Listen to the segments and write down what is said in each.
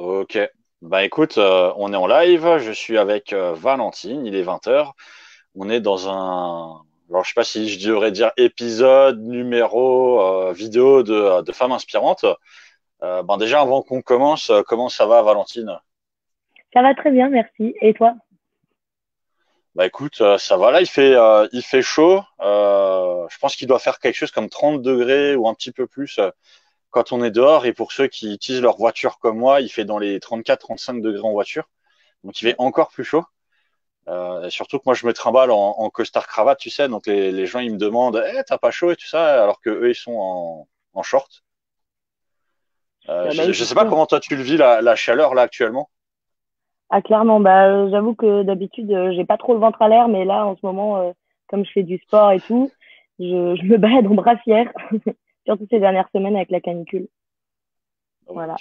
Ok. Bah écoute, on est en live. Je suis avec Valentine. Il est 20h. On est dans un. Alors, je sais pas si je devrais dire épisode, numéro, vidéo de femmes inspirantes. Ben déjà, avant qu'on commence, comment ça va, Valentine? Ça va très bien, merci. Et toi? Bah écoute, ça va là. Il fait chaud. Je pense qu'il doit faire quelque chose comme 30 degrés ou un petit peu plus quand on est dehors. Et pour ceux qui utilisent leur voiture comme moi, il fait dans les 34-35 degrés en voiture. Donc il fait encore plus chaud. Et surtout que moi je me trimballe en costard cravate, tu sais, donc les gens ils me demandent, t'as pas chaud et tout ça, alors que eux ils sont en short. Bah oui, Je c'est sais pas sûr. comment toi tu le vis la chaleur là actuellement. Ah, clairement, j'avoue que d'habitude, j'ai pas trop le ventre à l'air, mais là, en ce moment, comme je fais du sport et tout, je me balade en brassière, surtout ces dernières semaines avec la canicule. Voilà.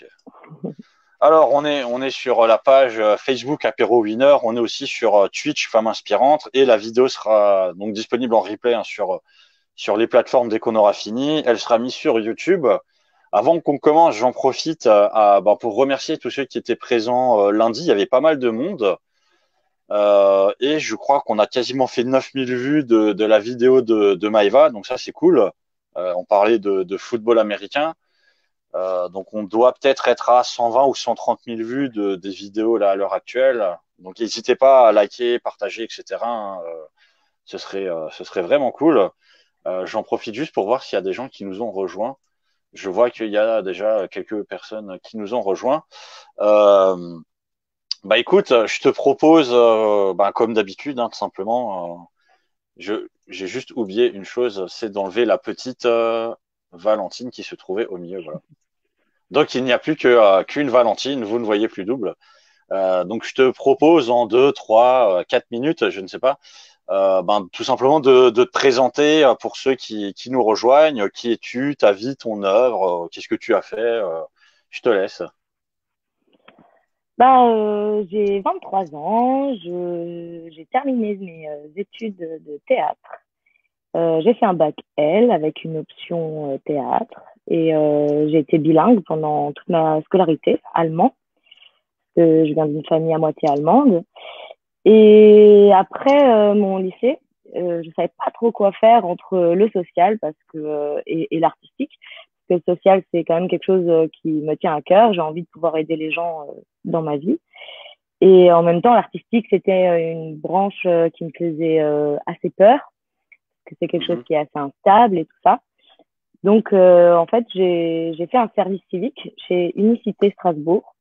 Ok. Alors on est sur la page Facebook Apéro Winner, on est aussi sur Twitch Femmes Inspirantes et la vidéo sera donc disponible en replay hein, sur les plateformes dès qu'on aura fini. Elle sera mise sur YouTube. Avant qu'on commence, j'en profite pour remercier tous ceux qui étaient présents lundi. Il y avait pas mal de monde. Et je crois qu'on a quasiment fait 9000 vues de la vidéo de Maïva. Donc ça, c'est cool. On parlait de football américain. Donc on doit peut-être être à 120 ou 130 000 vues des vidéos là à l'heure actuelle. Donc n'hésitez pas à liker, partager, etc. hein. Ce serait vraiment cool. J'en profite juste pour voir s'il y a des gens qui nous ont rejoints. Je vois qu'il y a déjà quelques personnes qui nous ont rejoints. Euh, Bah écoute, je te propose, comme d'habitude, hein, tout simplement, j'ai juste oublié une chose, c'est d'enlever la petite Valentine qui se trouvait au milieu. Voilà. Donc il n'y a plus qu'une Valentine, vous ne voyez plus double. Donc je te propose en 2, 3, 4 minutes, je ne sais pas, tout simplement de te présenter pour ceux qui nous rejoignent. Qui es-tu, ta vie, ton œuvre, qu'est-ce que tu as fait, je te laisse. J'ai 23 ans, j'ai terminé mes études de théâtre. J'ai fait un bac L avec une option théâtre et j'ai été bilingue pendant toute ma scolarité, allemand. Je viens d'une famille à moitié allemande. Et après mon lycée, je savais pas trop quoi faire entre le social et l'artistique. Parce que le social, c'est quand même quelque chose qui me tient à cœur. J'ai envie de pouvoir aider les gens dans ma vie. Et en même temps, l'artistique, c'était une branche qui me faisait assez peur, parce que c'est quelque chose Mhm. qui est assez instable et tout ça. Donc, en fait, j'ai fait un service civique chez Unicité Strasbourg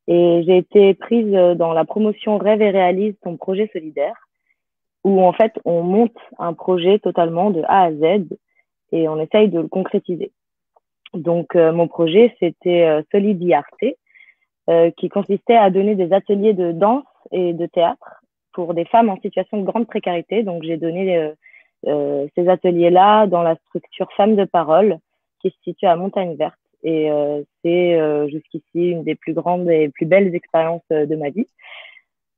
et j'ai été prise dans la promotion Rêve et réalise ton projet solidaire, où en fait, on monte un projet totalement de A à Z et on essaye de le concrétiser. Donc, mon projet, c'était Solidiarte, qui consistait à donner des ateliers de danse et de théâtre pour des femmes en situation de grande précarité. Donc, j'ai donné ces ateliers-là dans la structure Femmes de Parole, qui se situe à Montagne Verte. Et c'est jusqu'ici une des plus grandes et plus belles expériences de ma vie.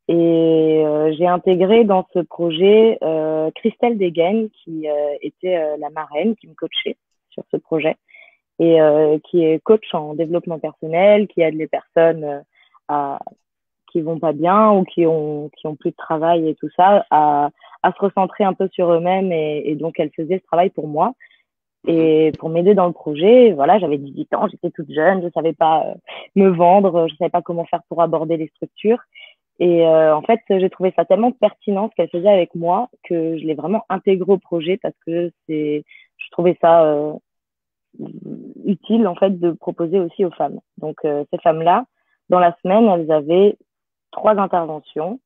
Et j'ai intégré dans ce projet Christelle Degen, qui était la marraine, qui me coachait sur ce projet et qui est coach en développement personnel, qui aide les personnes à, qui vont pas bien ou qui ont plus de travail et tout ça à se recentrer un peu sur eux-mêmes et donc elle faisait ce travail pour moi Mhm. et pour m'aider dans le projet. Voilà, j'avais 18 ans, j'étais toute jeune, je savais pas me vendre, je savais pas comment faire pour aborder les structures. Et en fait, j'ai trouvé ça tellement pertinent ce qu'elle faisait avec moi que je l'ai vraiment intégré au projet parce que je trouvais ça utile en fait de proposer aussi aux femmes. Donc ces femmes-là, dans la semaine, elles avaient trois interventions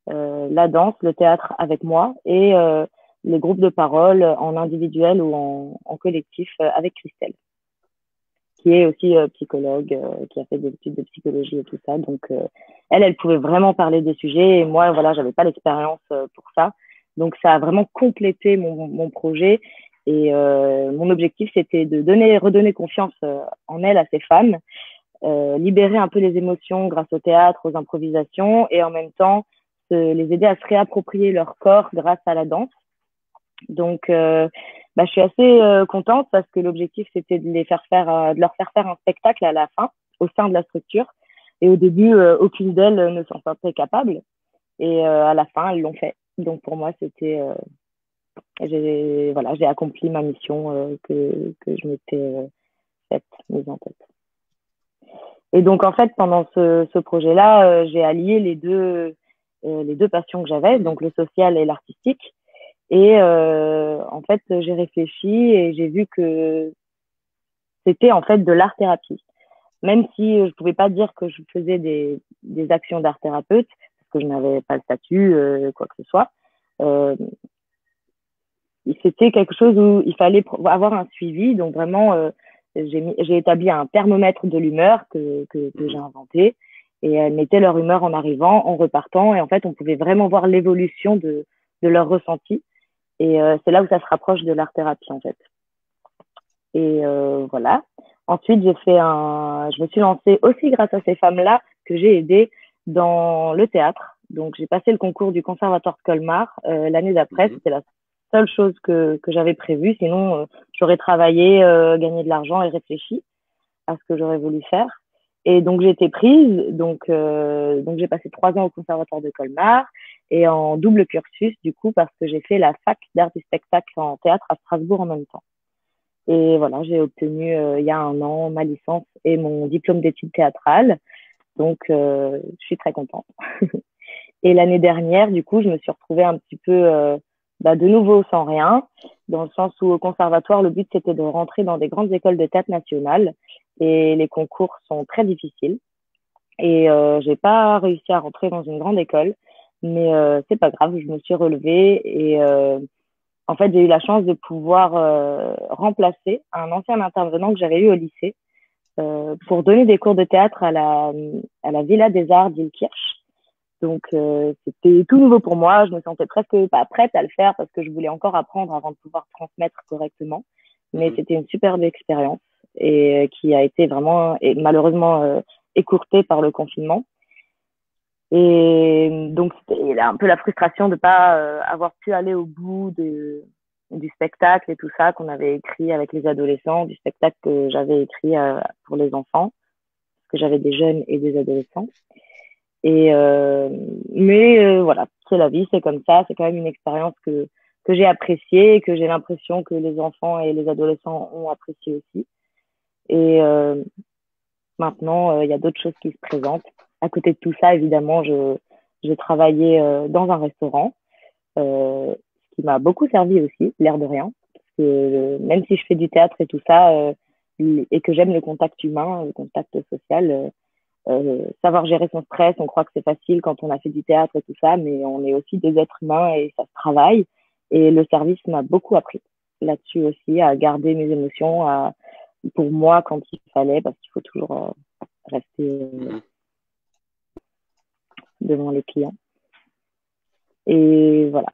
la danse, le théâtre avec moi et les groupes de parole en individuel ou en collectif avec Christelle, qui est aussi psychologue, qui a fait des études de psychologie et tout ça. Donc elle pouvait vraiment parler des sujets et moi, voilà, j'avais pas l'expérience pour ça. Donc ça a vraiment complété mon projet et mon objectif, c'était de redonner confiance en elles, à ces femmes, libérer un peu les émotions grâce au théâtre, aux improvisations, et en même temps les aider à se réapproprier leur corps grâce à la danse. Donc, je suis assez contente parce que l'objectif c'était de leur faire faire un spectacle à la fin au sein de la structure. Et au début, aucune d'elles ne s'en sentait capable. Et à la fin, elles l'ont fait. Donc pour moi, c'était j'ai accompli ma mission que je m'étais faite, mise en tête. Et donc en fait, pendant ce projet-là, j'ai allié les deux passions que j'avais, donc le social et l'artistique. Et en fait, j'ai réfléchi et j'ai vu que c'était en fait de l'art-thérapie. Même si je pouvais pas dire que je faisais des actions d'art-thérapeute, parce que je n'avais pas le statut, quoi que ce soit. C'était quelque chose où il fallait avoir un suivi. Donc vraiment, j'ai établi un thermomètre de l'humeur que j'ai inventé. Et elles mettaient leur humeur en arrivant, en repartant. Et en fait, on pouvait vraiment voir l'évolution de leur ressenti. Et c'est là où ça se rapproche de l'art-thérapie, en fait. Et voilà. Ensuite, je me suis lancée aussi grâce à ces femmes-là que j'ai aidées dans le théâtre. Donc, j'ai passé le concours du Conservatoire de Colmar l'année d'après. C'était la seule chose que j'avais prévue. Sinon, j'aurais travaillé, gagné de l'argent et réfléchi à ce que j'aurais voulu faire. Et donc, j'ai été prise. Donc j'ai passé 3 ans au Conservatoire de Colmar et en double cursus, du coup, parce que j'ai fait la fac d'art du spectacle en théâtre à Strasbourg en même temps. Et voilà, j'ai obtenu il y a 1 an ma licence et mon diplôme d'études théâtrales. Donc, je suis très contente. Et l'année dernière, du coup, je me suis retrouvée un petit peu de nouveau sans rien, dans le sens où au conservatoire, le but, c'était de rentrer dans des grandes écoles de théâtre nationales. Et les concours sont très difficiles. Et j'ai pas réussi à rentrer dans une grande école. Mais c'est pas grave, je me suis relevée et en fait, j'ai eu la chance de pouvoir remplacer un ancien intervenant que j'avais eu au lycée pour donner des cours de théâtre à la Villa des Arts d'Ilkirch. Donc, c'était tout nouveau pour moi. Je me sentais presque pas prête à le faire parce que je voulais encore apprendre avant de pouvoir transmettre correctement. Mais c'était une superbe expérience et qui a été vraiment, et malheureusement, écourtée par le confinement. Et donc, c'était un peu la frustration de ne pas avoir pu aller au bout du spectacle et tout ça qu'on avait écrit avec les adolescents, du spectacle que j'avais écrit pour les enfants, parce que j'avais des jeunes et des adolescents. Mais voilà, c'est la vie, c'est comme ça. C'est quand même une expérience que j'ai appréciée et que j'ai l'impression que les enfants et les adolescents ont apprécié aussi. Et maintenant, il y a d'autres choses qui se présentent. À côté de tout ça, évidemment, j'ai travaillé dans un restaurant, ce qui m'a beaucoup servi aussi, l'air de rien. Parce que même si je fais du théâtre et tout ça, et que j'aime le contact humain, le contact social, savoir gérer son stress, on croit que c'est facile quand on a fait du théâtre et tout ça, mais on est aussi des êtres humains et ça se travaille. Et le service m'a beaucoup appris là-dessus aussi, à garder mes émotions, pour moi quand il fallait, parce qu'il faut toujours rester devant les clients. Et voilà,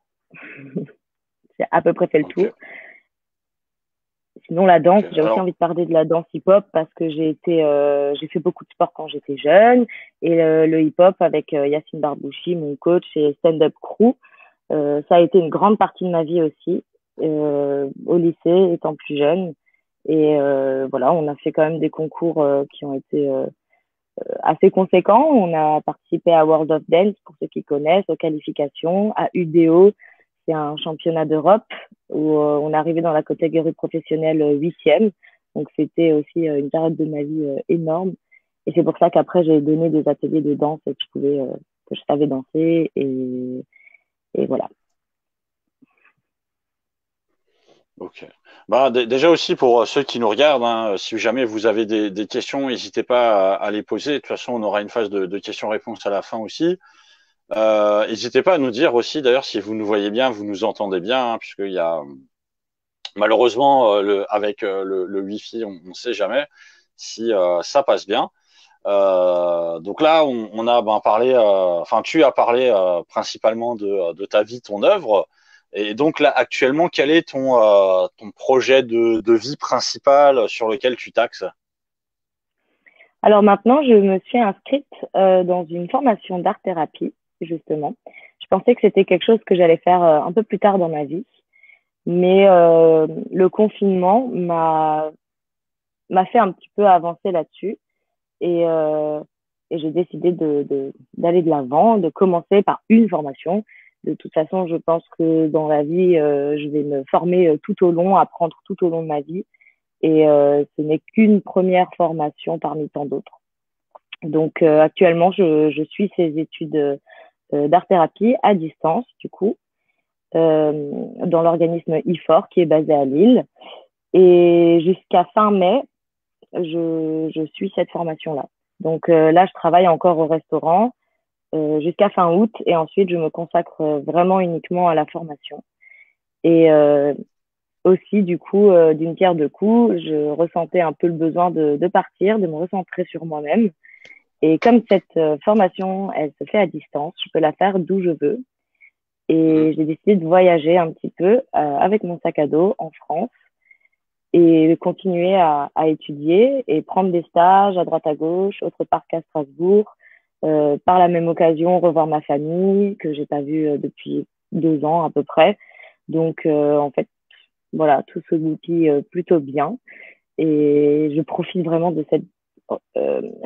c'est à peu près fait le tour. Sinon, la danse, j'ai aussi envie de parler de la danse hip-hop parce que j'ai fait beaucoup de sport quand j'étais jeune. Et le hip-hop avec Yacine Barbouchi, mon coach, et Stand Up Crew, ça a été une grande partie de ma vie aussi, au lycée, étant plus jeune. Et voilà, on a fait quand même des concours qui ont été assez conséquents. On a participé à World of Dance, pour ceux qui connaissent, aux qualifications, à UDO, c'est un championnat d'Europe où on est arrivé dans la catégorie professionnelle 8e. Donc, c'était aussi une période de ma vie énorme. Et c'est pour ça qu'après, j'ai donné des ateliers de danse que je savais danser. Et voilà. Ok. Déjà aussi pour ceux qui nous regardent, hein, si jamais vous avez des questions, n'hésitez pas à les poser. De toute façon, on aura une phase de questions-réponses à la fin aussi. N'hésitez pas à nous dire aussi, d'ailleurs, si vous nous voyez bien, vous nous entendez bien, hein, puisqu'il y a malheureusement avec le Wi-Fi, on ne sait jamais si ça passe bien. Donc là, on a parlé, enfin, tu as parlé principalement de ta vie, ton œuvre. Et donc là, actuellement, quel est ton projet de vie principal sur lequel tu t'axes? Alors maintenant, je me suis inscrite dans une formation d'art-thérapie, justement. Je pensais que c'était quelque chose que j'allais faire un peu plus tard dans ma vie, mais le confinement m'a fait un petit peu avancer là-dessus. Et et j'ai décidé d'aller de l'avant, de commencer par une formation. De toute façon, je pense que dans la vie, je vais me former tout au long, apprendre tout au long de ma vie. Et ce n'est qu'une première formation parmi tant d'autres. Donc actuellement, je suis ces études d'art-thérapie à distance, du coup, dans l'organisme IFOR qui est basé à Lille. Et jusqu'à fin mai, je suis cette formation-là. Donc là, je travaille encore au restaurant jusqu'à fin août et ensuite, je me consacre vraiment uniquement à la formation. Et aussi, du coup, d'une pierre deux coups, je ressentais un peu le besoin de partir, de me recentrer sur moi-même. Et comme cette formation, elle se fait à distance, je peux la faire d'où je veux. Et j'ai décidé de voyager un petit peu avec mon sac à dos en France et continuer à étudier et prendre des stages à droite à gauche, autre part qu'à Strasbourg. Par la même occasion, revoir ma famille que j'ai pas vue depuis 2 ans à peu près. Donc, en fait, voilà, tout se goupille plutôt bien. Et je profite vraiment de cette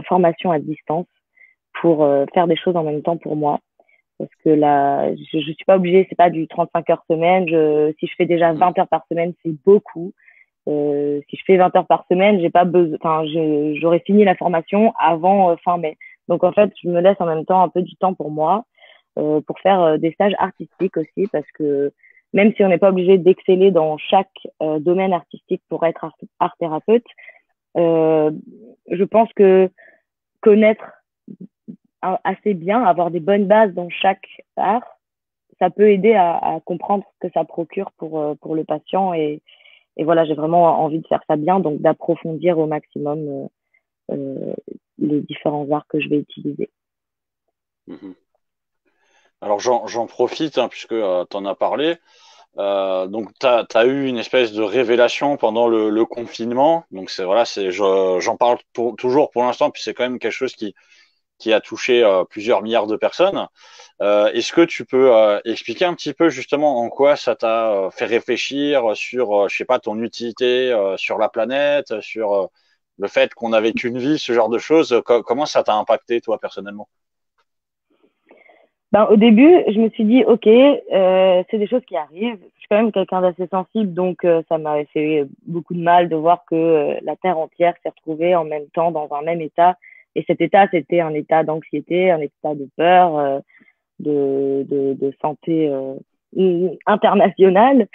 formation à distance pour faire des choses en même temps pour moi. Parce que là, je suis pas obligée, c'est pas du 35 heures semaine. Si je fais déjà 20 heures par semaine, c'est beaucoup. Si je fais 20 heures par semaine, j'ai pas besoin, enfin, j'aurais fini la formation avant fin mai. Donc en fait, je me laisse en même temps un peu du temps pour moi, pour faire des stages artistiques aussi, parce que même si on n'est pas obligé d'exceller dans chaque domaine artistique pour être art thérapeute, je pense que connaître assez bien, avoir des bonnes bases dans chaque art, ça peut aider à comprendre ce que ça procure pour le patient. Et voilà, j'ai vraiment envie de faire ça bien, donc d'approfondir au maximum les différents arts que je vais utiliser. Mhm. Alors j'en profite hein, puisque tu en as parlé. Donc tu as eu une espèce de révélation pendant le confinement. Donc c'est voilà, j'en parle toujours pour l'instant, puis c'est quand même quelque chose qui a touché plusieurs milliards de personnes. Est-ce que tu peux expliquer un petit peu justement en quoi ça t'a fait réfléchir sur, je sais pas, ton utilité sur la planète, sur le fait qu'on n'avait qu'une vie, ce genre de choses. Comment ça t'a impacté toi personnellement? Ben, au début, je me suis dit, OK, c'est des choses qui arrivent. Je suis quand même quelqu'un d'assez sensible, donc ça m'avait fait beaucoup de mal de voir que la Terre entière s'est retrouvée en même temps dans un même état. Et cet état, c'était un état d'anxiété, un état de peur, de santé internationale.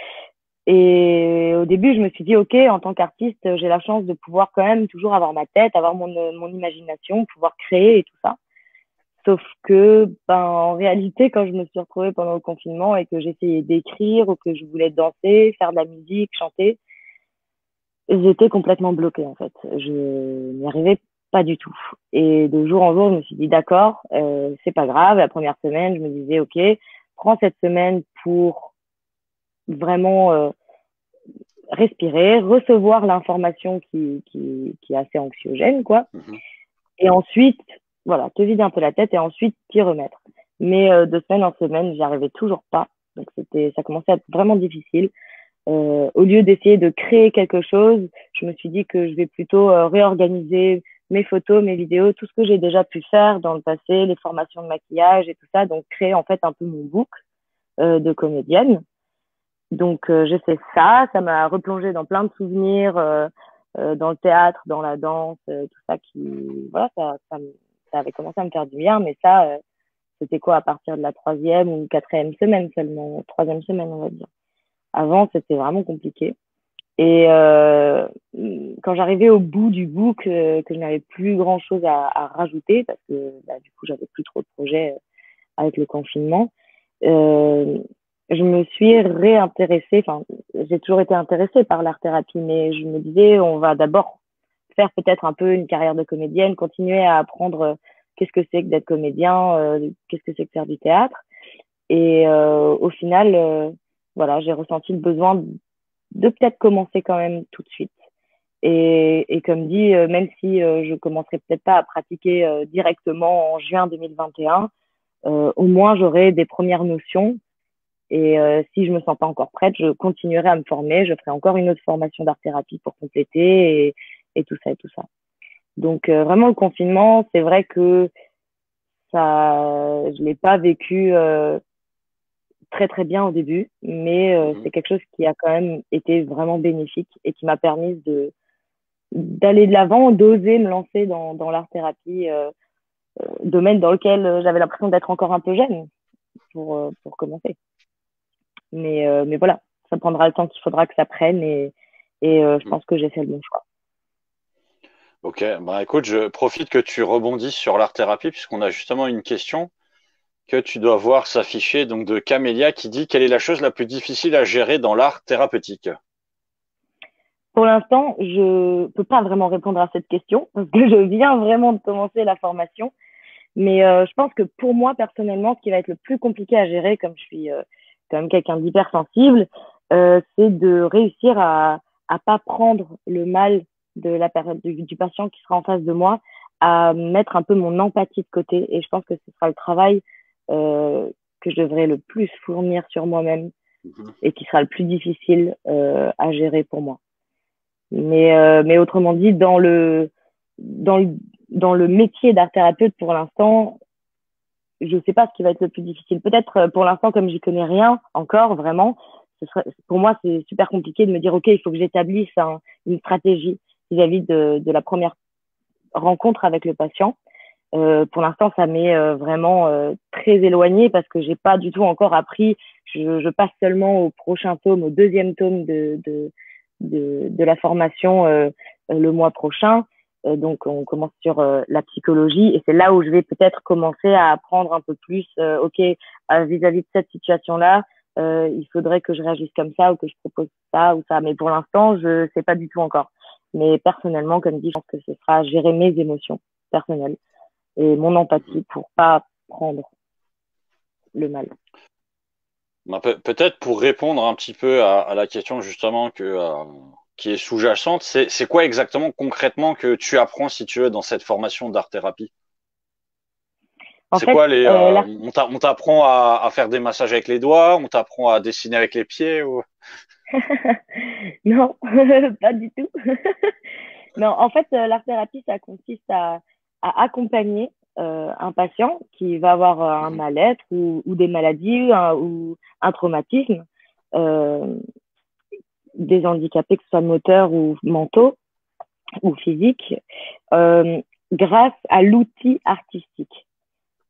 Et au début, je me suis dit, OK, en tant qu'artiste, j'ai la chance de pouvoir quand même toujours avoir ma tête, avoir mon imagination, pouvoir créer et tout ça. Sauf que, ben, en réalité, quand je me suis retrouvée pendant le confinement et que j'essayais d'écrire ou que je voulais danser, faire de la musique, chanter, j'étais complètement bloquée, en fait. Je n'y arrivais pas du tout. Et de jour en jour, je me suis dit, d'accord, c'est pas grave. La première semaine, je me disais, OK, prends cette semaine pour vraiment respirer, recevoir l'information qui est assez anxiogène, quoi. Mhm. Et ensuite, voilà, te vider un peu la tête et ensuite t'y remettre. Mais de semaine en semaine, j'y arrivais toujours pas. Donc ça commençait à être vraiment difficile. Au lieu d'essayer de créer quelque chose, je me suis dit que je vais plutôt réorganiser mes photos, mes vidéos, tout ce que j'ai déjà pu faire dans le passé, les formations de maquillage et tout ça. Donc créer en fait un peu mon book de comédienne. Donc j'ai fait ça, ça m'a replongé dans plein de souvenirs, dans le théâtre, dans la danse, tout ça qui, voilà, ça avait commencé à me faire du bien, mais ça, c'était quoi à partir de la troisième ou quatrième semaine seulement, troisième semaine on va dire. Avant, c'était vraiment compliqué. Et quand j'arrivais au bout du book, que je n'avais plus grand chose à rajouter parce que bah, du coup j'avais plus trop de projets avec le confinement, euh, je me suis réintéressée, enfin, j'ai toujours été intéressée par l'art-thérapie, mais je me disais, on va d'abord faire peut-être un peu une carrière de comédienne, continuer à apprendre qu'est-ce que c'est que d'être comédien, qu'est-ce que c'est que faire du théâtre. Et au final, voilà, j'ai ressenti le besoin de peut-être commencer quand même tout de suite. Et comme dit, même si je commencerai peut-être pas à pratiquer directement en juin 2021, au moins j'aurai des premières notions. Et si je me sens pas encore prête, je continuerai à me former. Je ferai encore une autre formation d'art thérapie pour compléter et tout ça et tout ça. Donc vraiment le confinement, c'est vrai que je l'ai pas vécu très très bien au début, mais Mhm. c'est quelque chose qui a quand même été vraiment bénéfique et qui m'a permis d'aller de l'avant, d'oser me lancer dans l'art thérapie, domaine dans lequel j'avais l'impression d'être encore un peu jeune pour commencer. Mais voilà, ça prendra le temps qu'il faudra que ça prenne et je Mhm. pense que j'ai fait le bon choix. Ok, bah écoute, je profite que tu rebondisses sur l'art thérapie puisqu'on a justement une question que tu dois voir s'afficher donc de Camélia qui dit quelle est la chose la plus difficile à gérer dans l'art thérapeutique? Pour l'instant, je peux pas vraiment répondre à cette question parce que je viens vraiment de commencer la formation. Mais je pense que pour moi, personnellement, ce qui va être le plus compliqué à gérer, comme je suis quand même quelqu'un d'hypersensible, c'est de réussir à pas prendre le mal de la période du patient qui sera en face de moi, à mettre un peu mon empathie de côté. Et je pense que ce sera le travail euh, que je devrais le plus fournir sur moi-même Mhm. et qui sera le plus difficile à gérer pour moi. Mais autrement dit, dans le, dans le métier d'art thérapeute pour l'instant, je ne sais pas ce qui va être le plus difficile. Peut-être pour l'instant, comme j'y connais rien encore vraiment, pour moi, c'est super compliqué de me dire, OK, il faut que j'établisse une stratégie vis-à-vis de la première rencontre avec le patient. Pour l'instant, ça m'est vraiment très éloigné parce que j'ai pas du tout encore appris. Je passe seulement au prochain tome, au deuxième tome de la formation le mois prochain. Donc, on commence sur la psychologie et c'est là où je vais peut-être commencer à apprendre un peu plus. OK, vis-à-vis de cette situation-là, il faudrait que je réagisse comme ça ou que je propose ça ou ça. Mais pour l'instant, je sais pas du tout encore. Mais personnellement, comme dit, je pense que ce sera gérer mes émotions personnelles et mon Mhm. empathie pour pas prendre le mal. Bah, peut-être pour répondre un petit peu à la question justement qui est sous-jacente, c'est quoi exactement concrètement que tu apprends si tu veux dans cette formation d'art thérapie? En C'est fait, quoi là, on t'apprend à faire des massages avec les doigts, on t'apprend à dessiner avec les pieds ou... non, pas du tout. Non, en fait, l'art thérapie, ça consiste à accompagner un patient qui va avoir un Mhm. mal-être ou des maladies ou un traumatisme, euh, des handicapés, que ce soit moteurs ou mentaux ou physiques, euh, grâce à l'outil artistique.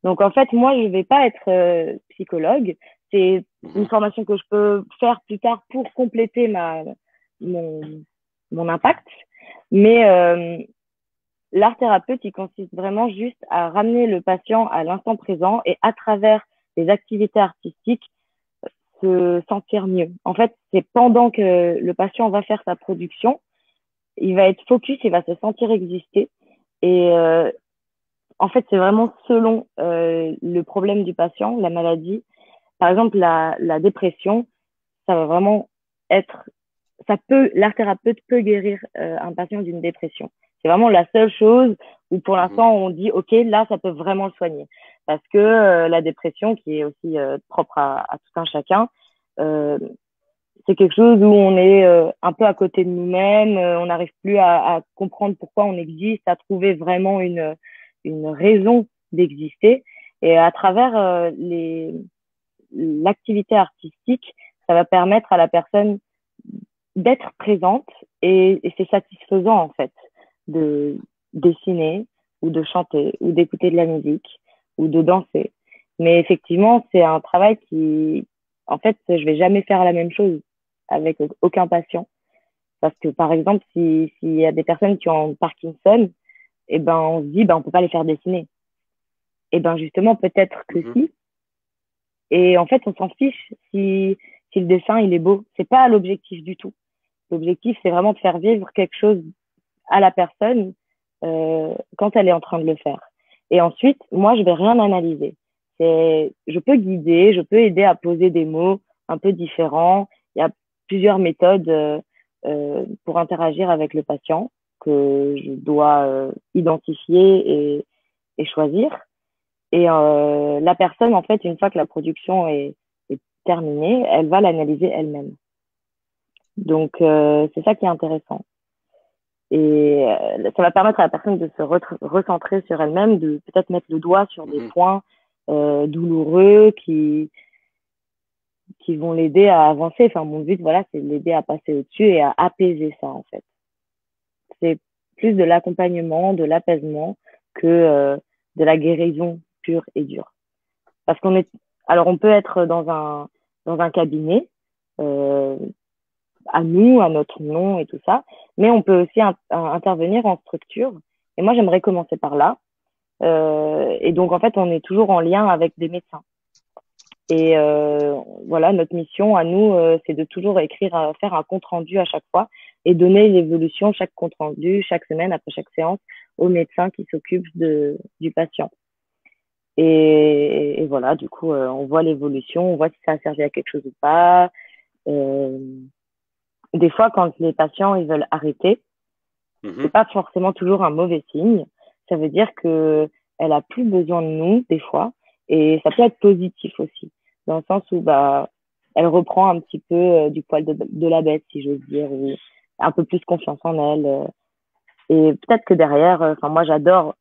Donc, en fait, moi, je ne vais pas être psychologue. C'est une Mhm. formation que je peux faire plus tard pour compléter mon, mon impact. Mais l'art thérapeute, il consiste vraiment juste à ramener le patient à l'instant présent et à travers les activités artistiques, se sentir mieux. En fait, c'est pendant que le patient va faire sa production, il va être focus, il va se sentir exister. Et en fait, c'est vraiment selon le problème du patient, la maladie. Par exemple, la dépression, ça va vraiment être, l'art thérapeute peut guérir un patient d'une dépression. C'est vraiment la seule chose où pour Mhm. l'instant on dit, OK, là, ça peut vraiment le soigner. Parce que la dépression, qui est aussi propre à tout un chacun, euh, c'est quelque chose où on est un peu à côté de nous-mêmes, on n'arrive plus à comprendre pourquoi on existe, à trouver vraiment une raison d'exister. Et à travers l'activité artistique, ça va permettre à la personne d'être présente et c'est satisfaisant en fait de dessiner ou de chanter ou d'écouter de la musique ou de danser. Mais effectivement, c'est un travail qui, en fait, je vais jamais faire la même chose avec aucun patient. Parce que, par exemple, s'il y a des personnes qui ont Parkinson, eh ben, on se dit, ben, on peut pas les faire dessiner. Eh ben, justement, peut-être que Mhm. si. Et en fait, on s'en fiche si le dessin, il est beau. C'est pas l'objectif du tout. L'objectif, c'est vraiment de faire vivre quelque chose à la personne quand elle est en train de le faire. Et ensuite, moi, je vais rien analyser. Je peux guider, je peux aider à poser des mots un peu différents. Il y a plusieurs méthodes pour interagir avec le patient que je dois identifier et choisir. Et la personne, en fait, une fois que la production est terminée, elle va l'analyser elle-même. Donc, c'est ça qui est intéressant. Et ça va permettre à la personne de se recentrer sur elle-même, de peut-être mettre le doigt sur des Mhm. points douloureux qui vont l'aider à avancer. Enfin, mon but, voilà, c'est de l'aider à passer au-dessus et à apaiser ça, en fait. C'est plus de l'accompagnement, de l'apaisement que de la guérison pure et dure. Parce qu'on est, alors on peut être dans un cabinet, euh, à nous, à notre nom et tout ça, mais on peut aussi intervenir en structure. Et moi, j'aimerais commencer par là. Et donc, en fait, on est toujours en lien avec des médecins. Et voilà, notre mission à nous, c'est de toujours écrire, faire un compte rendu à chaque fois et donner l'évolution, chaque compte rendu, chaque semaine, après chaque séance, au médecin qui s'occupe du patient. Et voilà, du coup, on voit l'évolution, on voit si ça a servi à quelque chose ou pas. Euh, des fois, quand les patients ils veulent arrêter, Mhm. c'est pas forcément toujours un mauvais signe. Ça veut dire que elle a plus besoin de nous des fois, et ça peut être positif aussi, dans le sens où bah elle reprend un petit peu du poil de la bête, si j'ose dire, ou un peu plus confiance en elle. Et peut-être que derrière, enfin moi j'adore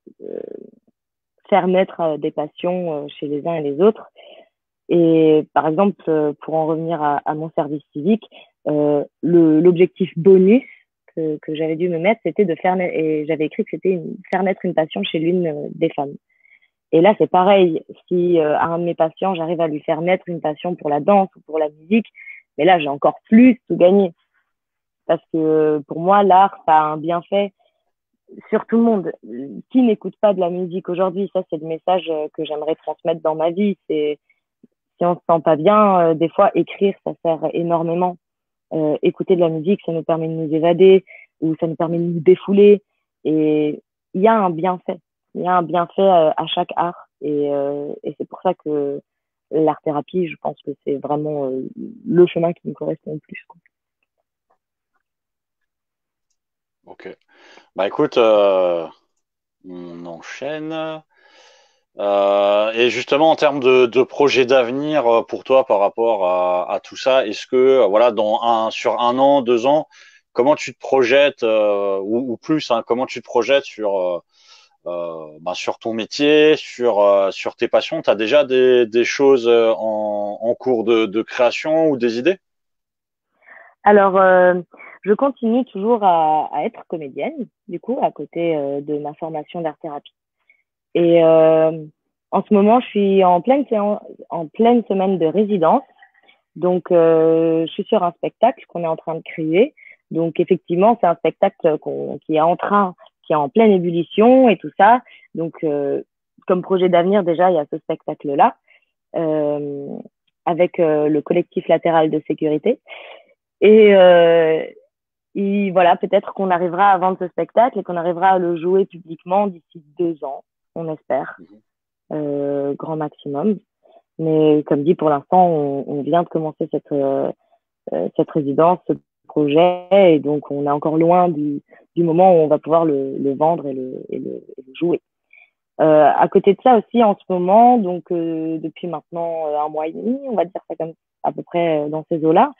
faire naître des passions chez les uns et les autres. Et par exemple, pour en revenir à mon service civique, l'objectif bonus que j'avais dû me mettre, c'était de faire naître, et j'avais écrit que c'était faire naître une passion chez l'une des femmes. Et là, c'est pareil. Si à un de mes patients, j'arrive à lui faire naître une passion pour la danse ou pour la musique, mais là, j'ai encore plus tout gagné. Parce que pour moi, l'art, ça a un bienfait sur tout le monde. Qui n'écoute pas de la musique aujourd'hui? Ça, c'est le message que j'aimerais transmettre dans ma vie. C'est si on se sent pas bien, des fois, écrire, ça sert énormément. Écouter de la musique, ça nous permet de nous évader ou ça nous permet de nous défouler. Et il y a un bienfait. Il y a un bienfait à chaque art. Et c'est pour ça que l'art-thérapie, je pense que c'est vraiment le chemin qui me correspond le plus, quoi. Ok. Bah écoute, on enchaîne. Et justement, en termes de projets d'avenir pour toi par rapport à tout ça, est-ce que voilà, sur un an, 2 ans, comment tu te projettes ou plus, hein, comment tu te projettes sur ton métier, sur tes passions? Tu as déjà des choses en cours de création ou des idées? Alors, je continue toujours à être comédienne, du coup, à côté de ma formation d'art-thérapie. Et en ce moment, je suis en pleine semaine de résidence. Donc, je suis sur un spectacle qu'on est en train de créer. Donc, effectivement, c'est un spectacle qui est en pleine ébullition et tout ça. Donc, comme projet d'avenir, déjà, il y a ce spectacle-là, euh, avec le collectif latéral de sécurité. Et voilà, peut-être qu'on arrivera à vendre ce spectacle et qu'on arrivera à le jouer publiquement d'ici 2 ans, on espère, Mhm. grand maximum. Mais comme dit, pour l'instant, on vient de commencer cette résidence, ce projet, et donc on est encore loin du moment où on va pouvoir le vendre et le jouer. À côté de ça aussi, en ce moment, donc depuis maintenant un mois et demi, on va dire ça comme à peu près dans ces eaux-là,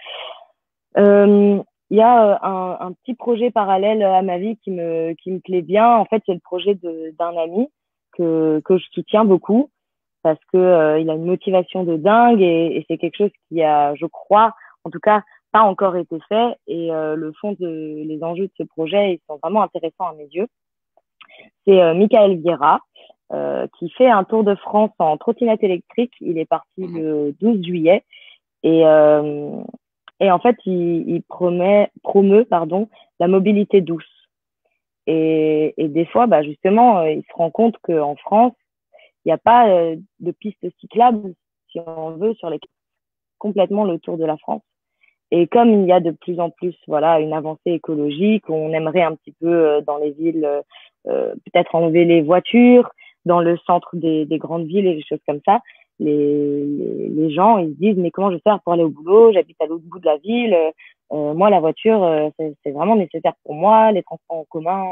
euh, il y a un petit projet parallèle à ma vie qui me plaît bien. En fait, c'est le projet d'un ami que je soutiens beaucoup parce que il a une motivation de dingue et c'est quelque chose qui a, je crois, en tout cas, pas encore été fait. Et les enjeux de ce projet, ils sont vraiment intéressants à mes yeux. C'est Michael Vieira qui fait un tour de France en trottinette électrique. Il est parti Mhm. le 12 juillet et en fait, il promeut pardon, la mobilité douce. Et des fois, bah, justement, il se rend compte qu'en France, il n'y a pas de pistes cyclables, si on veut, sur les complètement le tour de la France. Et comme il y a de plus en plus, voilà, une avancée écologique, on aimerait un petit peu dans les villes peut-être enlever les voitures dans le centre des grandes villes et des choses comme ça. Les gens, ils se disent, mais comment je vais faire pour aller au boulot? J'habite à l'autre bout de la ville. Moi, la voiture, c'est vraiment nécessaire pour moi. Les transports en commun,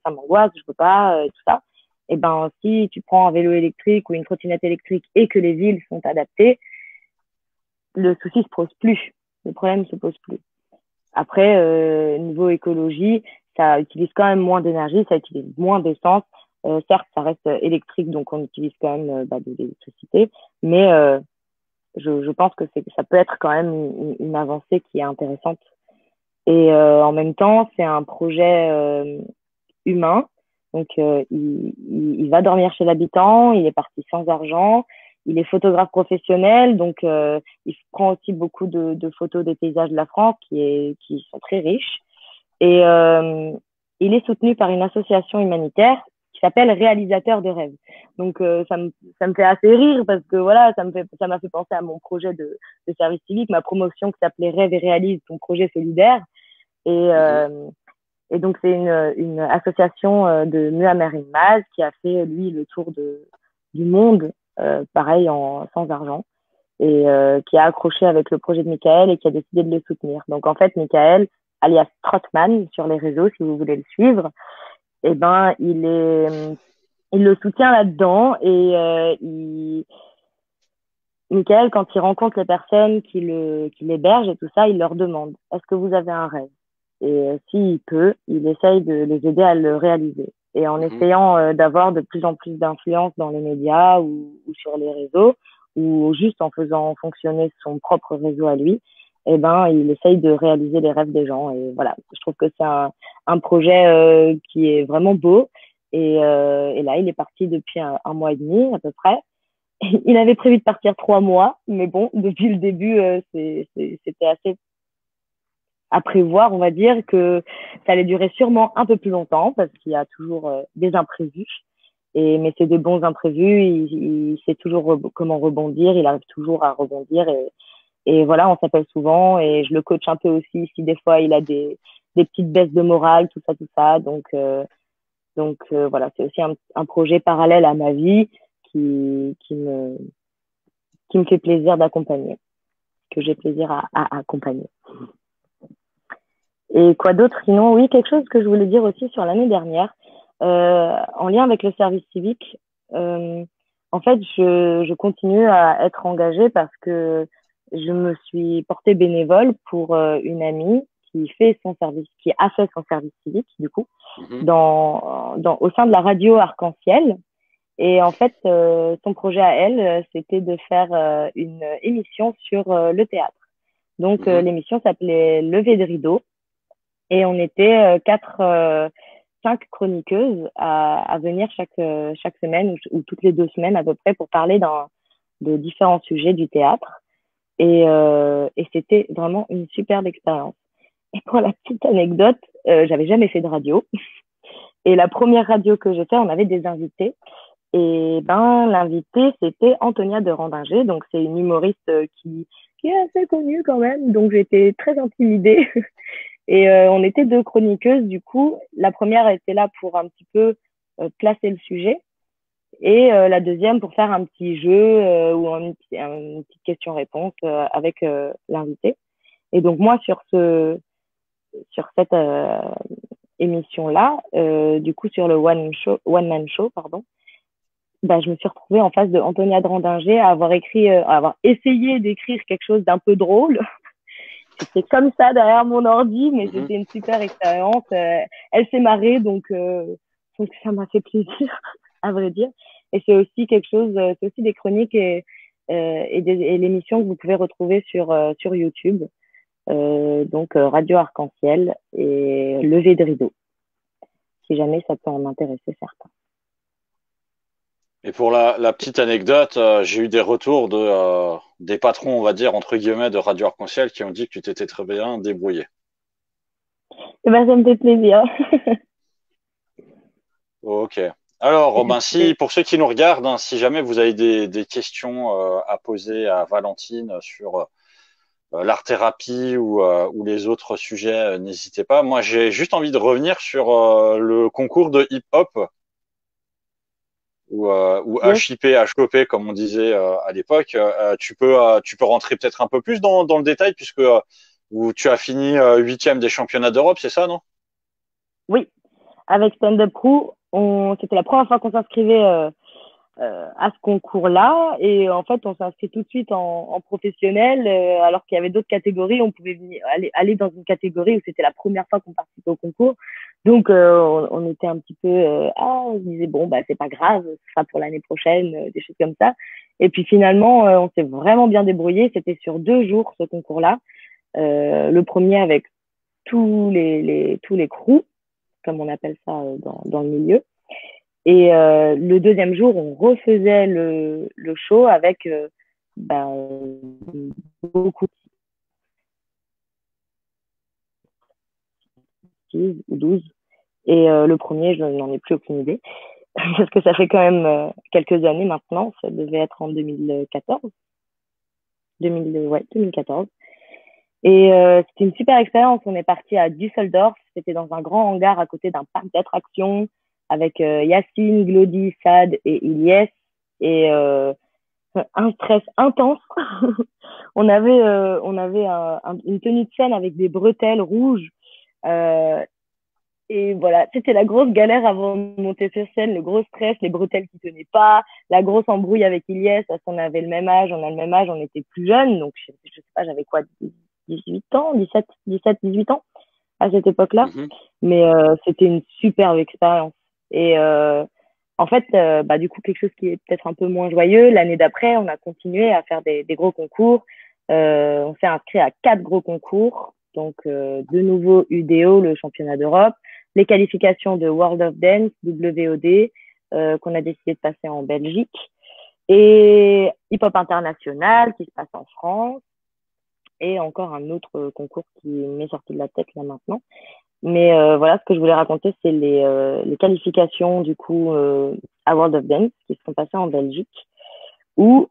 ça m'angoisse, je peux pas, tout ça. Et ben, si tu prends un vélo électrique ou une trottinette électrique et que les villes sont adaptées, le souci se pose plus. Le problème se pose plus. Après, niveau écologie, ça utilise quand même moins d'énergie, ça utilise moins d'essence. Certes, ça reste électrique, donc on utilise quand même de l'électricité, mais je pense que ça peut être quand même une avancée qui est intéressante. Et en même temps, c'est un projet humain. Donc, il va dormir chez l'habitant, il est parti sans argent, il est photographe professionnel, donc il prend aussi beaucoup de photos des paysages de la France qui sont très riches. Et il est soutenu par une association humanitaire qui s'appelle Réalisateur de rêves. Donc ça me fait assez rire parce que voilà, ça m'a fait penser à mon projet de service civique, ma promotion qui s'appelait Rêve et réalise ton projet solidaire. Et donc c'est une association de Muammer Yilmaz qui a fait lui le tour du monde, pareil sans argent, et qui a accroché avec le projet de Michael et qui a décidé de le soutenir. Donc en fait, Michael, alias Trotman sur les réseaux, si vous voulez le suivre, eh ben il le soutient là-dedans et Michael, quand il rencontre les personnes qui l'hébergent et tout ça, il leur demande est-ce que vous avez un rêve? Et s'il peut, il essaye de les aider à le réaliser. Et en essayant d'avoir de plus en plus d'influence dans les médias ou sur les réseaux, ou juste en faisant fonctionner son propre réseau à lui, eh ben, il essaye de réaliser les rêves des gens. Et voilà, je trouve que c'est un projet qui est vraiment beau. Et là, il est parti depuis un mois et demi à peu près. Il avait prévu de partir 3 mois, mais bon, depuis le début, c'était assez à prévoir, on va dire, que ça allait durer sûrement un peu plus longtemps parce qu'il y a toujours des imprévus. Mais c'est des bons imprévus, il sait toujours comment rebondir, il arrive toujours à rebondir et voilà, on s'appelle souvent et je le coach un peu aussi si des fois il a des petites baisses de morale, tout ça. Donc voilà, c'est aussi un projet parallèle à ma vie qui me fait plaisir d'accompagner, que j'ai plaisir à accompagner. Et quoi d'autre? Sinon, oui, quelque chose que je voulais dire aussi sur l'année dernière, en lien avec le service civique. En fait, je continue à être engagée parce que je me suis portée bénévole pour une amie qui a fait son service civique, du coup, au sein de la radio Arc-en-Ciel. Et en fait, son projet à elle, c'était de faire une émission sur le théâtre. Donc, l'émission s'appelait Lever de rideau. Et on était 5 chroniqueuses à venir chaque semaine ou toutes les 2 semaines à peu près pour parler de différents sujets du théâtre. Et c'était vraiment une superbe expérience. Et pour la petite anecdote, j'avais jamais fait de radio. Et la première radio que j'ai fait, on avait des invités. Et l'invité, c'était Antonia de Randinger. Donc, c'est une humoriste qui est assez connue quand même. Donc, j'étais très intimidée. Et on était 2 chroniqueuses, du coup. La première était là pour un petit peu placer le sujet. Et la deuxième pour faire un petit jeu ou une petite question-réponse avec l'invité. Et donc, moi, sur cette émission-là, du coup, sur le One Man Show, pardon, je me suis retrouvée en face de Antonia de Randinger à avoir essayé d'écrire quelque chose d'un peu drôle. C'était comme ça derrière mon ordi, mais c'était une super expérience. Elle s'est marrée, donc ça m'a fait plaisir, à vrai dire. Et c'est aussi c'est aussi des chroniques et l'émission que vous pouvez retrouver sur YouTube. Donc Radio Arc-en-Ciel et Lever de rideau, si jamais ça peut en intéresser certains. Et pour la petite anecdote, j'ai eu des retours des patrons, on va dire, entre guillemets, de Radio Arc-en-Ciel qui ont dit que tu t'étais très bien débrouillé. Ça me fait plaisir. Ok. Alors, pour ceux qui nous regardent, si jamais vous avez des questions à poser à Valentine sur l'art-thérapie ou les autres sujets, n'hésitez pas. Moi, j'ai juste envie de revenir sur le concours de hip-hop ou HIP, HOP, comme on disait à l'époque. Tu peux rentrer peut-être un peu plus dans le détail puisque où tu as fini 8e des championnats d'Europe, c'est ça, non? Oui, avec Stand Up Crew, c'était la première fois qu'on s'inscrivait à ce concours-là. Et en fait, on s'est inscrit tout de suite en professionnel, alors qu'il y avait d'autres catégories. On pouvait aller dans une catégorie où c'était la première fois qu'on participait au concours. Donc, on était un petit peu, on se disait, bon, bah, c'est pas grave, ce sera pour l'année prochaine, des choses comme ça. Et puis finalement, on s'est vraiment bien débrouillé. C'était sur 2 jours, ce concours-là. Le premier avec tous les crews, comme on appelle ça dans le milieu. Et le deuxième jour, on refaisait le show avec beaucoup de 6 ou 12. Et le premier, je n'en ai plus aucune idée, parce que ça fait quand même quelques années maintenant. Ça devait être en 2014. 2014. Et c'était une super expérience. On est parti à Düsseldorf. C'était dans un grand hangar à côté d'un parc d'attractions avec Yacine, Glody, Sad et Ilyes. Et un stress intense. On avait une tenue de scène avec des bretelles rouges. Et voilà, c'était la grosse galère avant de monter sur scène, le gros stress, les bretelles qui tenaient pas, la grosse embrouille avec Ilyes, parce qu'on avait le même âge, on a le même âge, on était plus jeunes, donc je sais pas, j'avais quoi, 18 ans, 18 ans à cette époque-là. Mais c'était une superbe expérience. Et en fait, du coup, quelque chose qui est peut-être un peu moins joyeux, l'année d'après, on a continué à faire des gros concours. On s'est inscrit à 4 gros concours. Donc, de nouveau UDO, le championnat d'Europe, les qualifications de World of Dance, WOD, qu'on a décidé de passer en Belgique, et Hip Hop International qui se passe en France, et encore un autre concours qui m'est sorti de la tête là maintenant. Mais voilà, ce que je voulais raconter, c'est les qualifications du coup à World of Dance qui se sont passées en Belgique, où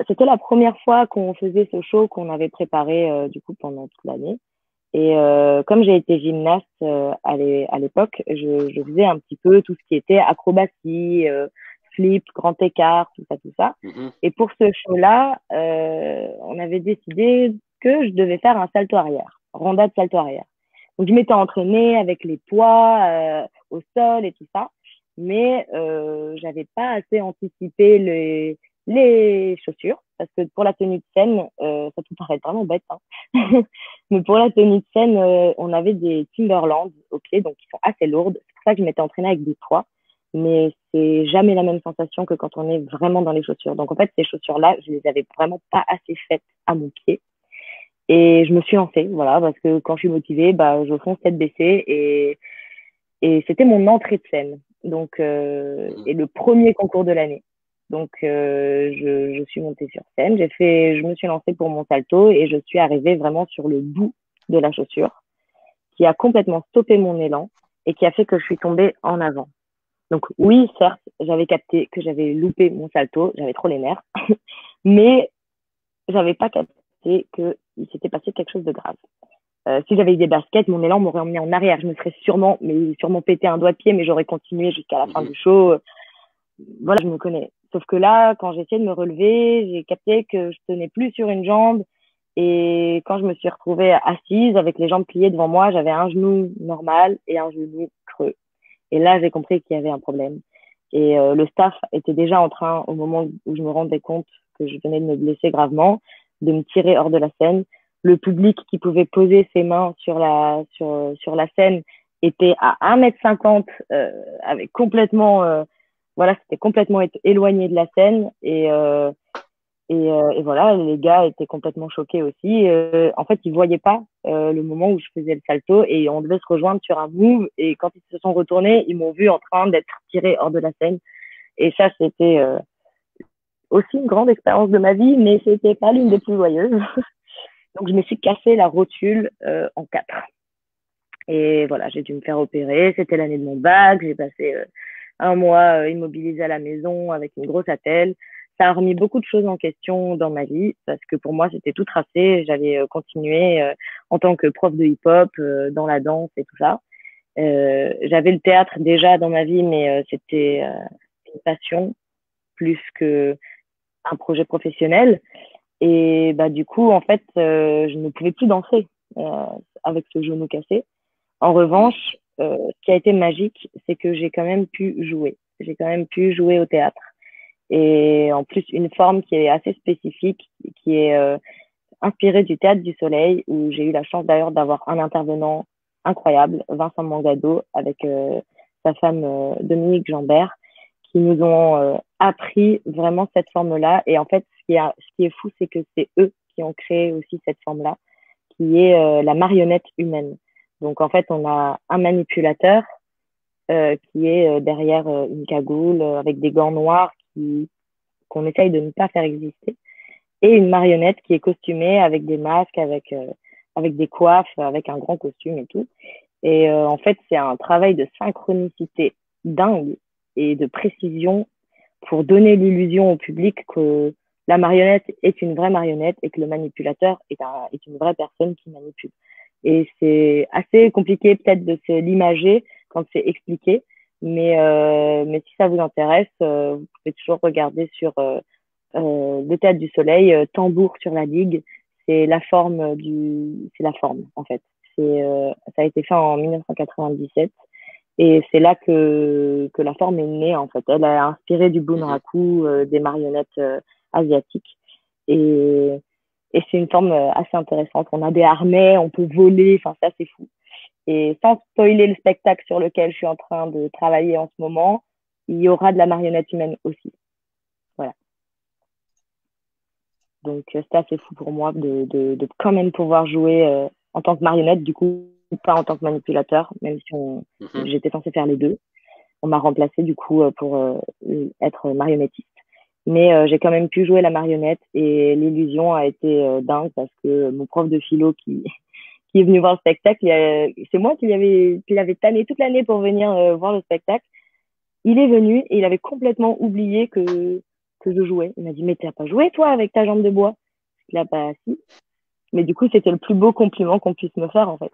c'était la première fois qu'on faisait ce show qu'on avait préparé du coup pendant toute l'année. Et comme j'ai été gymnaste à l'époque, je faisais un petit peu tout ce qui était acrobatie, flip, grand écart, tout ça, tout ça. Et pour ce show-là, on avait décidé que je devais faire un salto arrière, rondade salto arrière. Donc, je m'étais entraînée avec les poids au sol et tout ça, mais j'avais pas assez anticipé les chaussures, parce que pour la tenue de scène, ça peut paraître vraiment bête, hein. Mais pour la tenue de scène, on avait des Timberland aux pieds, donc qui sont assez lourdes. C'est pour ça que je m'étais entraînée avec des poids, mais c'est jamais la même sensation que quand on est vraiment dans les chaussures. Donc en fait, ces chaussures-là, je les avais vraiment pas assez faites à mon pied. Et je me suis lancée, voilà, parce que quand je suis motivée, je fonce tête baissée et c'était mon entrée de scène. Donc, et le premier concours de l'année. Donc, je suis montée sur scène, je me suis lancée pour mon salto et je suis arrivée vraiment sur le bout de la chaussure, qui a complètement stoppé mon élan et qui a fait que je suis tombée en avant. Donc, oui, certes, j'avais capté que j'avais loupé mon salto, j'avais trop les nerfs, mais j'avais pas capté qu'il s'était passé quelque chose de grave. Si j'avais eu des baskets, mon élan m'aurait emmené en arrière. Je me serais sûrement pété un doigt de pied, mais j'aurais continué jusqu'à la fin du show. Voilà, je me connais. Sauf que là, quand j'ai essayé de me relever, j'ai capté que je tenais plus sur une jambe. Et quand je me suis retrouvée assise avec les jambes pliées devant moi, j'avais un genou normal et un genou creux. Et là, j'ai compris qu'il y avait un problème. Et le staff était déjà en train, au moment où je me rendais compte que je venais de me blesser gravement, de me tirer hors de la scène. Le public qui pouvait poser ses mains sur la scène était à 1,50 m, avec complètement, voilà, c'était complètement éloigné de la scène. Et voilà, les gars étaient complètement choqués aussi. En fait, ils voyaient pas le moment où je faisais le salto et on devait se rejoindre sur un move. Et quand ils se sont retournés, ils m'ont vu en train d'être tiré hors de la scène. Et ça, c'était aussi une grande expérience de ma vie, mais c'était pas l'une des plus joyeuses. Donc, je me suis cassé la rotule en 4. Et voilà, j'ai dû me faire opérer. C'était l'année de mon bac. J'ai passé un mois immobilisée à la maison avec une grosse attelle. Ça a remis beaucoup de choses en question dans ma vie parce que pour moi, c'était tout tracé. J'avais continué en tant que prof de hip-hop, dans la danse et tout ça. J'avais le théâtre déjà dans ma vie, mais c'était une passion plus que un projet professionnel. Et du coup, en fait, je ne pouvais plus danser avec ce genou cassé. En revanche, ce qui a été magique, c'est que j'ai quand même pu jouer. J'ai quand même pu jouer au théâtre. et en plus une forme qui est assez spécifique, qui est inspirée du Théâtre du Soleil, où j'ai eu la chance d'ailleurs d'avoir un intervenant incroyable, Vincent Mangado, avec sa femme Dominique Jambert, qui nous ont appris vraiment cette forme-là. Et en fait, ce qui est fou, c'est que c'est eux qui ont créé aussi cette forme-là, qui est la marionnette humaine. Donc en fait, on a un manipulateur qui est derrière une cagoule avec des gants noirs qu'on essaye de ne pas faire exister, et une marionnette qui est costumée avec des masques, avec des coiffes, avec un grand costume et tout. Et en fait, c'est un travail de synchronicité dingue et de précision pour donner l'illusion au public que la marionnette est une vraie marionnette et que le manipulateur est une vraie personne qui manipule. Et c'est assez compliqué peut-être de se l'imager quand c'est expliqué, mais si ça vous intéresse, vous pouvez toujours regarder sur le Théâtre du Soleil, Tambour sur la digue, c'est la forme en fait. Ça a été fait en 1997 et c'est là que la forme est née en fait. Elle a inspiré du bunraku, des marionnettes asiatiques et, et c'est une forme assez intéressante. On a des harnais, on peut voler, enfin c'est assez fou. Et sans spoiler le spectacle sur lequel je suis en train de travailler en ce moment, il y aura de la marionnette humaine aussi. Voilà. Donc, c'était assez fou pour moi de quand même pouvoir jouer en tant que marionnette, du coup, pas en tant que manipulateur, même si j'étais censée faire les deux. On m'a remplacée, du coup, pour être marionnettiste. Mais j'ai quand même pu jouer la marionnette et l'illusion a été dingue parce que mon prof de philo qui est venu voir le spectacle, c'est moi qui l'avais tanné toute l'année pour venir voir le spectacle. Il est venu et il avait complètement oublié que je jouais. Il m'a dit, mais t'as pas joué, toi, avec ta jambe de bois? Il a pas si. Mais du coup, c'était le plus beau compliment qu'on puisse me faire, en fait.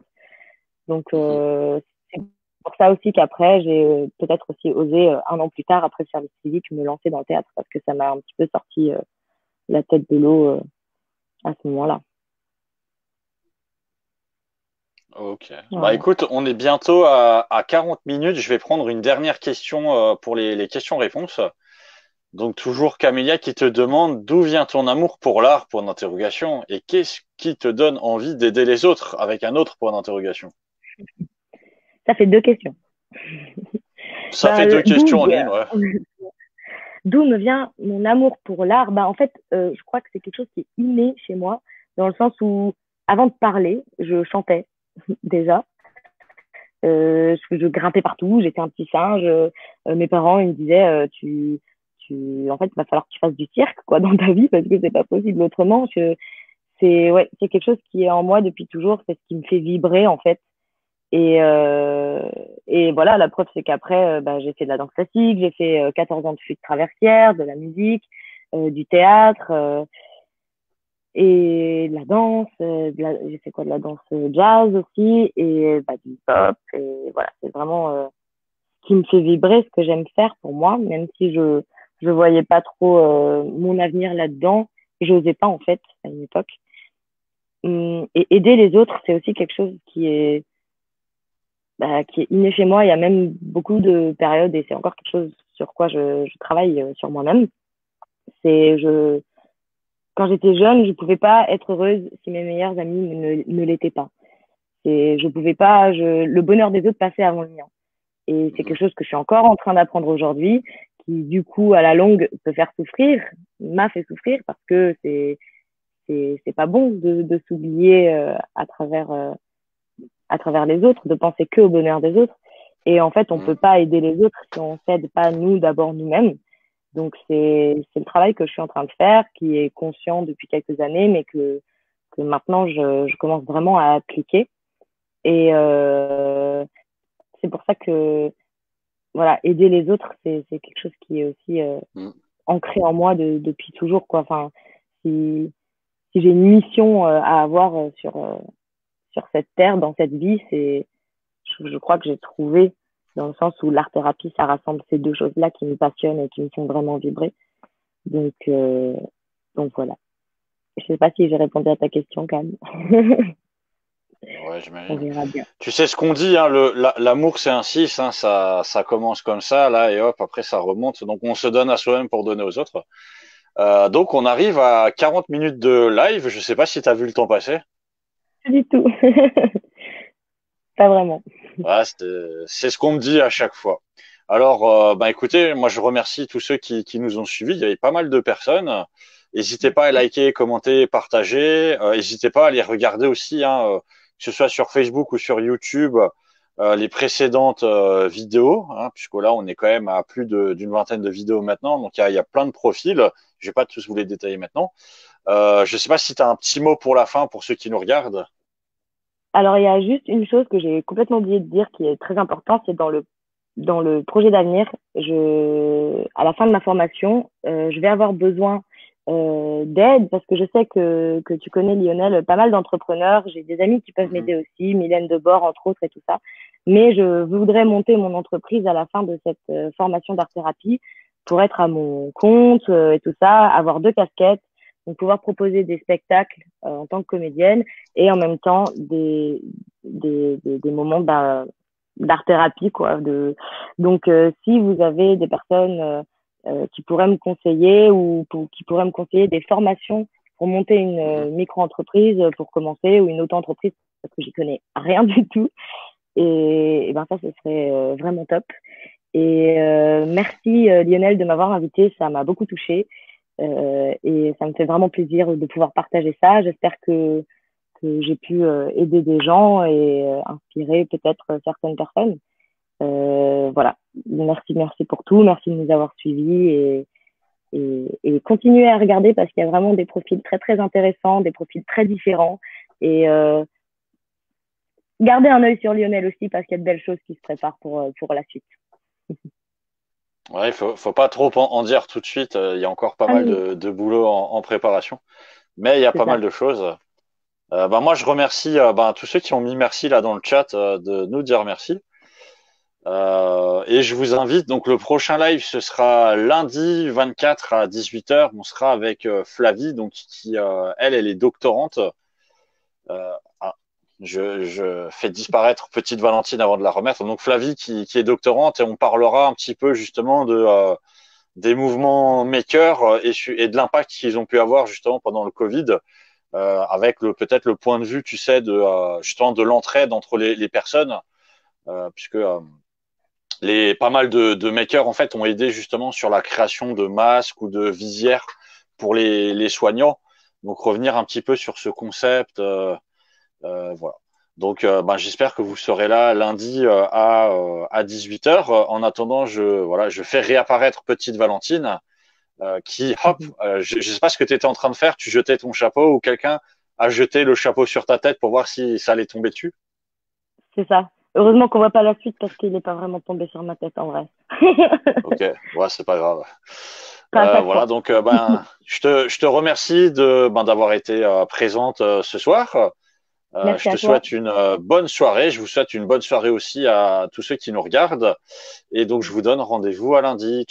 Donc, c'est pour ça aussi qu'après, j'ai peut-être aussi osé, un an plus tard, après le service civique, me lancer dans le théâtre parce que ça m'a un petit peu sorti la tête de l'eau à ce moment-là. Ok. Bah Voilà. écoute, on est bientôt à 40 minutes. Je vais prendre une dernière question pour les questions-réponses. Donc toujours Camélia qui te demande d'où vient ton amour pour l'art, point d'interrogation, et qu'est-ce qui te donne envie d'aider les autres avec un autre point d'interrogation. Ça fait deux questions. Ça fait deux questions en une, ouais. D'où me vient mon amour pour l'art? En fait, je crois que c'est quelque chose qui est inné chez moi, dans le sens où, avant de parler, je chantais déjà. Je grimpais partout, j'étais un petit singe. Mes parents, ils me disaient, en fait, il va falloir que tu fasses du cirque, quoi, dans ta vie, parce que c'est pas possible autrement. C'est quelque chose qui est en moi depuis toujours, c'est ce qui me fait vibrer, en fait. Et voilà, la preuve, c'est qu'après, j'ai fait de la danse classique, j'ai fait 14 ans de flûte traversière, de la musique, du théâtre, et de la danse. J'ai fait quoi? De la danse jazz aussi, et du hip-hop. Et voilà, c'est vraiment ce qui me fait vibrer, ce que j'aime faire pour moi, même si je voyais pas trop mon avenir là-dedans. J'osais pas, en fait, à une époque. Et aider les autres, c'est aussi quelque chose qui est inné chez moi. Il y a même beaucoup de périodes, et c'est encore quelque chose sur quoi je travaille sur moi-même. C'est quand j'étais jeune, je pouvais pas être heureuse si mes meilleurs amis ne l'étaient pas. Je pouvais pas, le bonheur des autres passait avant le mien. Et c'est quelque chose que je suis encore en train d'apprendre aujourd'hui, qui du coup à la longue peut faire souffrir, m'a fait souffrir parce que c'est pas bon de s'oublier à travers les autres, de penser que au bonheur des autres. Et en fait, on peut pas aider les autres si on s'aide pas nous d'abord nous-mêmes. Donc c'est le travail que je suis en train de faire, qui est conscient depuis quelques années, mais que maintenant je commence vraiment à appliquer. Et c'est pour ça que voilà, aider les autres, c'est quelque chose qui est aussi ancré en moi depuis toujours, quoi. Enfin, si j'ai une mission à avoir sur cette terre, dans cette vie, je crois que j'ai trouvé, dans le sens où l'art-thérapie, ça rassemble ces deux choses-là qui me passionnent et qui me font vraiment vibrer. Donc, donc voilà. Je sais pas si j'ai répondu à ta question, quand même. Ouais, On j'imagine. verra bien. Tu sais ce qu'on dit, hein, l'amour c'est un 6, hein, ça commence comme ça, là, et hop, après ça remonte. Donc on se donne à soi-même pour donner aux autres. Donc on arrive à 40 minutes de live. Je sais pas si tu as vu le temps passer. Pas du tout. Pas vraiment. Ouais, c'est ce qu'on me dit à chaque fois. Alors, bah écoutez, moi je remercie tous ceux qui nous ont suivis. Il y avait pas mal de personnes. N'hésitez pas à liker, commenter, partager. N'hésitez pas à les regarder aussi, hein, que ce soit sur Facebook ou sur YouTube, les précédentes vidéos, hein, puisque là on est quand même à plus d'une vingtaine de vidéos maintenant. Donc il y a plein de profils. Je vais pas tous vous les détailler maintenant. Je sais pas si tu as un petit mot pour la fin pour ceux qui nous regardent. Alors, il y a juste une chose que j'ai complètement oublié de dire qui est très importante, c'est dans le projet d'avenir, à la fin de ma formation, je vais avoir besoin d'aide parce que je sais que tu connais Lionel, pas mal d'entrepreneurs. J'ai des amis qui peuvent Mhm. m'aider aussi, Mylène Debord, entre autres, et tout ça. Mais je voudrais monter mon entreprise à la fin de cette formation d'art-thérapie pour être à mon compte et tout ça, avoir deux casquettes, donc pouvoir proposer des spectacles en tant que comédienne et en même temps des moments d'art-thérapie, quoi. Donc, si vous avez des personnes qui pourraient me conseiller qui pourraient me conseiller des formations pour monter une Mhm. micro-entreprise pour commencer ou une auto-entreprise parce que j'y connais rien du tout. Et ben ça, ce serait vraiment top. Et merci Lionel de m'avoir invité, ça m'a beaucoup touchée et ça me fait vraiment plaisir de pouvoir partager ça. J'espère que j'ai pu aider des gens et inspirer peut-être certaines personnes. Voilà, merci pour tout, merci de nous avoir suivis et continuez à regarder parce qu'il y a vraiment des profils très très intéressants, des profils très différents et gardez un œil sur Lionel aussi parce qu'il y a de belles choses qui se préparent pour la suite. Ouais, faut pas trop en dire tout de suite. Il y a encore pas Ah mal oui, de boulot en préparation, mais il y a c'est pas mal ça. de choses. Bah, moi, je remercie bah, tous ceux qui ont mis merci là dans le chat de nous dire merci. Et je vous invite, donc le prochain live, ce sera lundi 24 à 18h. On sera avec Flavie, donc qui, elle est doctorante. Ah, je fais disparaître petite Valentine avant de la remettre. Donc Flavie qui est doctorante et on parlera un petit peu justement des mouvements makers et de l'impact qu'ils ont pu avoir justement pendant le Covid, avec peut-être le point de vue, tu sais, justement de l'entraide entre les personnes, puisque pas mal de makers en fait ont aidé justement sur la création de masques ou de visières pour les soignants. Donc revenir un petit peu sur ce concept, voilà. Donc bah, j'espère que vous serez là lundi à 18h. En attendant, je fais réapparaître petite Valentine qui, hop, je ne sais pas ce que tu étais en train de faire, tu jetais ton chapeau ou quelqu'un a jeté le chapeau sur ta tête pour voir si ça allait tomber dessus. C'est ça. Heureusement qu'on voit pas la suite parce qu'il n'est pas vraiment tombé sur ma tête en vrai. Ok, ouais, c'est pas grave. Pas à chaque Voilà, fois. donc ben, je te remercie d'avoir été présente ce soir. Je Merci te à toi. souhaite une bonne soirée. Je vous souhaite une bonne soirée aussi à tous ceux qui nous regardent. Et donc, je vous donne rendez-vous à lundi.